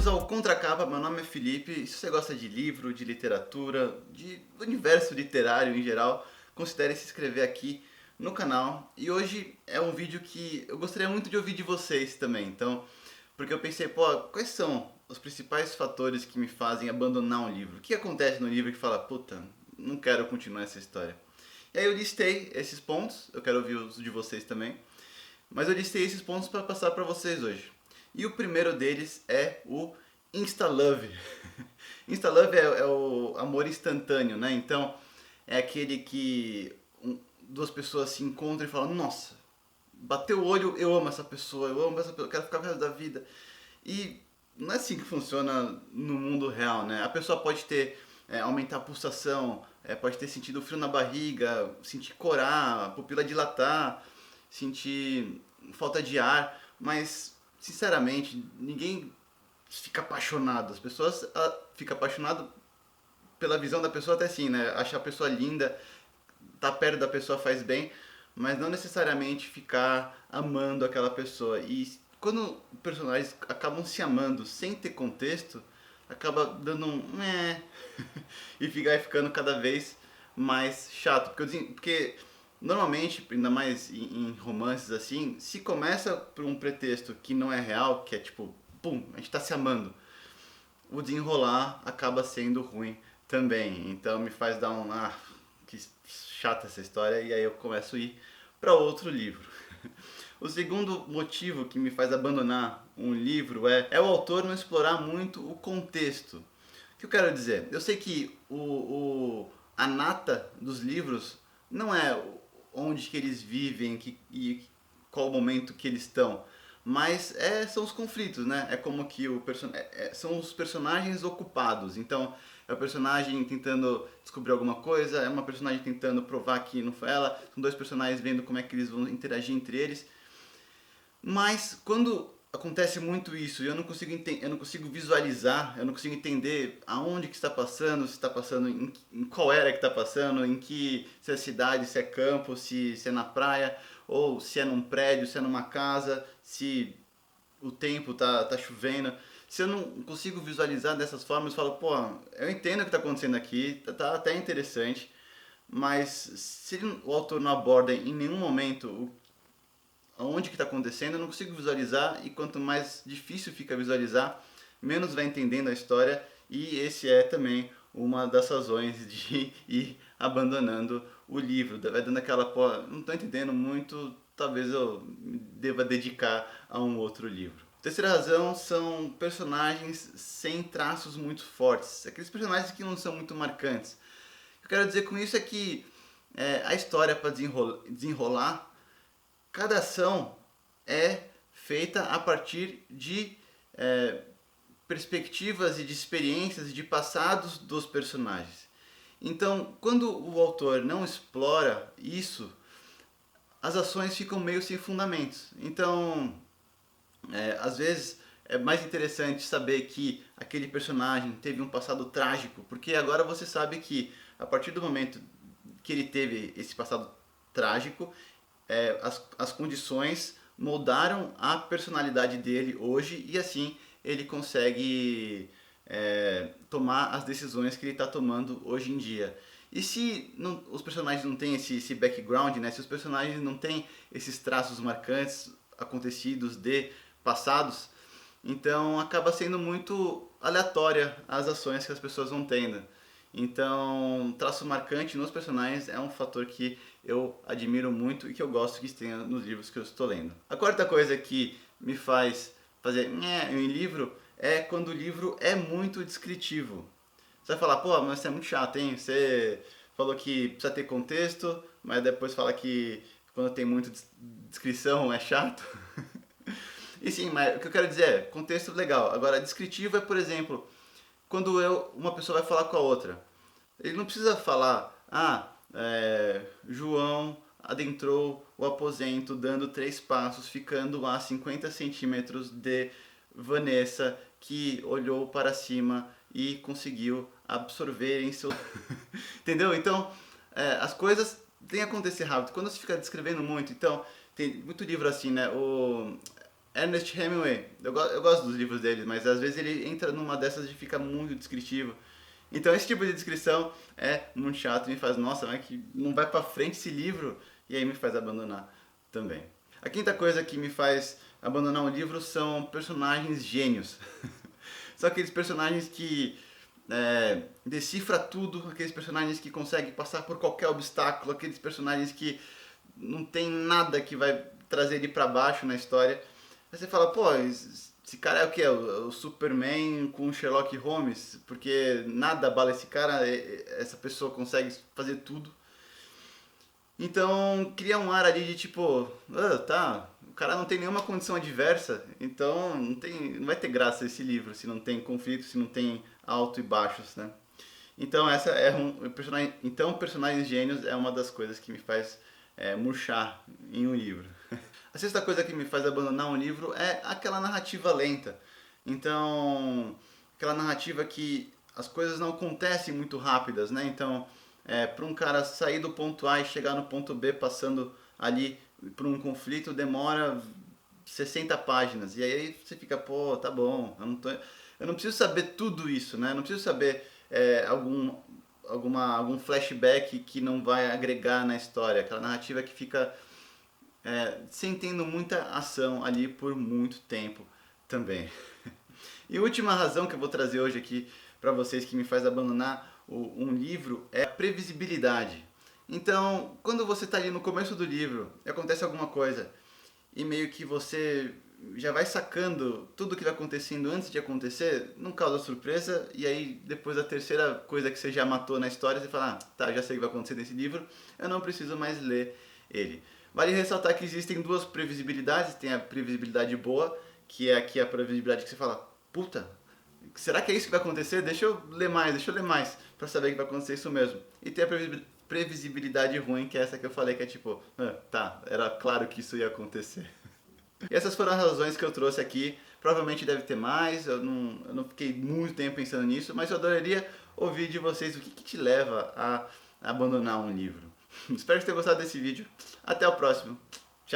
Bem-vindos ao Contracapa, meu nome é Felipe, e se você gosta de livro, de literatura, de universo literário em geral, considere se inscrever aqui no canal. E hoje é um vídeo que eu gostaria muito de ouvir de vocês também, então, porque eu pensei, pô, quais são os principais fatores que me fazem abandonar um livro? O que acontece no livro que fala, puta, não quero continuar essa história? E aí eu listei esses pontos, eu quero ouvir os de vocês também, mas eu listei esses pontos para passar para vocês hoje. E o primeiro deles é o Insta-Love. Insta-Love é o amor instantâneo, né? Então, é aquele que duas pessoas se encontram e falam, nossa, bateu o olho, eu amo essa pessoa, eu quero ficar com o resto da vida. E não é assim que funciona no mundo real, né? A pessoa pode ter, aumentar a pulsação, pode ter sentido frio na barriga, sentir corar, pupila dilatar, sentir falta de ar, mas sinceramente ninguém fica apaixonado. As pessoas ficam apaixonadas pela visão da pessoa até sim, né? Achar a pessoa linda, estar perto da pessoa faz bem, mas não necessariamente ficar amando aquela pessoa. E quando personagens acabam se amando sem ter contexto, acaba dando um e ficar ficando cada vez mais chato. Porque normalmente, ainda mais em romances assim, se começa por um pretexto que não é real, que é tipo, pum, a gente tá se amando, o desenrolar acaba sendo ruim também. Então me faz dar que chata essa história, e aí eu começo a ir para outro livro. O segundo motivo que me faz abandonar um livro é o autor não explorar muito o contexto. O que eu quero dizer? Eu sei que a nata dos livros não é onde que eles vivem e qual o momento que eles estão, mas são os conflitos, né? É como que são os personagens ocupados. Então, é o personagem tentando descobrir alguma coisa, é uma personagem tentando provar que não foi ela, são dois personagens vendo como é que eles vão interagir entre eles. Mas quando acontece muito isso e eu não consigo visualizar, eu não consigo entender aonde que está passando, se está passando em qual era que está passando, se é cidade, se é campo, se é na praia, ou se é num prédio, se é numa casa, se o tempo tá chovendo. Se eu não consigo visualizar dessas formas, eu falo, pô, eu entendo o que está acontecendo aqui, tá até interessante, mas se o autor não aborda em nenhum momento onde que está acontecendo, eu não consigo visualizar, e quanto mais difícil fica visualizar, menos vai entendendo a história, e esse é também uma das razões de ir abandonando o livro. Vai dando aquela, pô, não estou entendendo muito, talvez eu deva dedicar a um outro livro. A terceira razão são personagens sem traços muito fortes, aqueles personagens que não são muito marcantes. O que eu quero dizer com isso é que a história para desenrolar, cada ação é feita a partir de perspectivas e de experiências e de passados dos personagens. Então, quando o autor não explora isso, as ações ficam meio sem fundamentos. Então, às vezes é mais interessante saber que aquele personagem teve um passado trágico, porque agora você sabe que a partir do momento que ele teve esse passado trágico, as condições moldaram a personalidade dele hoje, e assim ele consegue tomar as decisões que ele está tomando hoje em dia. E se os personagens não têm esse background, né? Se os personagens não têm esses traços marcantes acontecidos de passados, então acaba sendo muito aleatória as ações que as pessoas vão tendo. Então, traço marcante nos personagens é um fator que eu admiro muito e que eu gosto que tenha nos livros que eu estou lendo. A quarta coisa que me faz fazer em livro é quando o livro é muito descritivo. Você vai falar, pô, mas você é muito chato, hein? Você falou que precisa ter contexto, mas depois fala que quando tem muita descrição é chato. E sim, mas o que eu quero dizer é, contexto legal. Agora, descritivo é, por exemplo, quando uma pessoa vai falar com a outra. Ele não precisa falar, João adentrou o aposento dando 3 passos, ficando a 50 centímetros de Vanessa, que olhou para cima e conseguiu absorver em seu... Entendeu? Então, as coisas têm que acontecer rápido. Quando você fica descrevendo muito, então, tem muito livro assim, né? Ernest Hemingway. Eu gosto dos livros dele, mas às vezes ele entra numa dessas de ficar muito descritivo. Então esse tipo de descrição é muito chato, me faz, nossa, mas que não vai pra frente esse livro, e aí me faz abandonar também. A quinta coisa que me faz abandonar um livro são personagens gênios. São aqueles personagens que decifra tudo, aqueles personagens que conseguem passar por qualquer obstáculo, aqueles personagens que não tem nada que vai trazer ele pra baixo na história. Aí você fala, pô, esse cara é o quê? O Superman com Sherlock Holmes? Porque nada abala esse cara, essa pessoa consegue fazer tudo. Então cria um ar ali de tipo, tá, o cara não tem nenhuma condição adversa, então não vai ter graça esse livro se não tem conflito, se não tem alto e baixos, né? Então essa é personagens gênios é uma das coisas que me faz murchar em um livro. A sexta coisa que me faz abandonar um livro é aquela narrativa lenta. Então, aquela narrativa que as coisas não acontecem muito rápidas, né? Então, para um cara sair do ponto A e chegar no ponto B passando ali por um conflito demora 60 páginas. E aí você fica, pô, tá bom, eu não preciso saber tudo isso, né? Eu não preciso saber algum flashback que não vai agregar na história. Aquela narrativa que fica sem tendo muita ação ali por muito tempo também. E a última razão que eu vou trazer hoje aqui para vocês que me faz abandonar um livro é a previsibilidade. Então, quando você está ali no começo do livro e acontece alguma coisa e meio que você já vai sacando tudo o que vai acontecendo antes de acontecer, não causa surpresa, e aí depois da terceira coisa que você já matou na história, você fala, tá, já sei o que vai acontecer nesse livro, eu não preciso mais ler ele. Vale ressaltar que existem duas previsibilidades, tem a previsibilidade boa, que é aqui a previsibilidade que você fala, puta, será que é isso que vai acontecer? Deixa eu ler mais, pra saber que vai acontecer isso mesmo. E tem a previsibilidade ruim, que é essa que eu falei, que é tipo, tá, era claro que isso ia acontecer. E essas foram as razões que eu trouxe aqui. Provavelmente deve ter mais, eu não fiquei muito tempo pensando nisso, mas eu adoraria ouvir de vocês o que te leva a abandonar um livro. Espero que tenham gostado desse vídeo. Até o próximo.